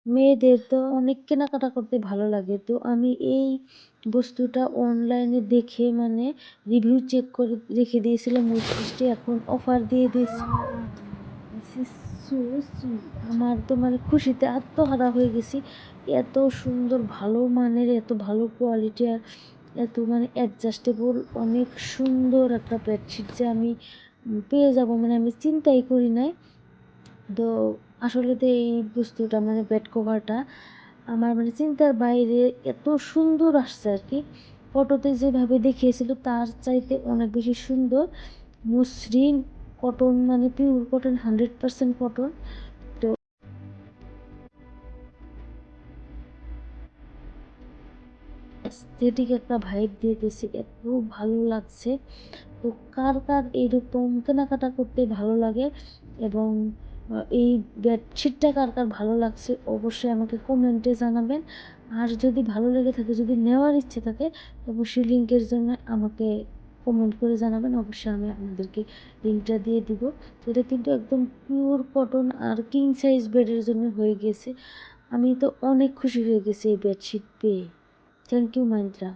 মেয়েদের তো অনেক কেনাকাটা করতে ভালো লাগে। তো আমি এই বস্তুটা অনলাইনে দেখে মানে রিভিউ চেক করে রেখে দিয়েছিলাম উইশলিস্টে, এখন অফার দিয়ে দিয়েছে। আমার তো মানে খুশিতে আত্মহারা হয়ে গেছি। এত সুন্দর ভালো মানের, এত ভালো কোয়ালিটি, আর এত মানে অ্যাডজাস্টেবল অনেক সুন্দর একটা বেডশিট যে আমি পেয়ে যাব মানে আমি চিন্তাই করি নাই। তো আসলে তো এই বস্তুটা মানে বেড কভারটা আমার মানে চিন্তার বাইরে এত সুন্দর আসছে আর কি। ফটোতে যেভাবে দেখিয়েছিল তার চাইতে অনেক বেশি সুন্দর। মসৃণ কটন, মানে পিওর কটন, 100% কটন। তো এস্থেটিক একটা ভাইব দিতেছে, এত ভালো লাগছে। তো কার কার এইরকম কেনাকাটা করতে ভালো লাগে এবং এই বেডশিটটা কার কার ভালো লাগছে অবশ্যই আমাকে কমেন্টে জানাবেন। আর যদি ভালো লেগে থাকে, যদি নেওয়ার ইচ্ছে থাকে, অবশ্যই লিঙ্কের জন্য আমাকে কমেন্ট করে জানাবেন, অবশ্যই আমি আপনাদেরকে লিঙ্কটা দিয়ে দিব। এটা কিন্তু একদম পিওর কটন আর কিং সাইজ বেডের জন্য হয়ে গেছে। আমি তো অনেক খুশি হয়ে গেছি এই বেডশিট পেয়ে। Thank you মাইন্ত্রা।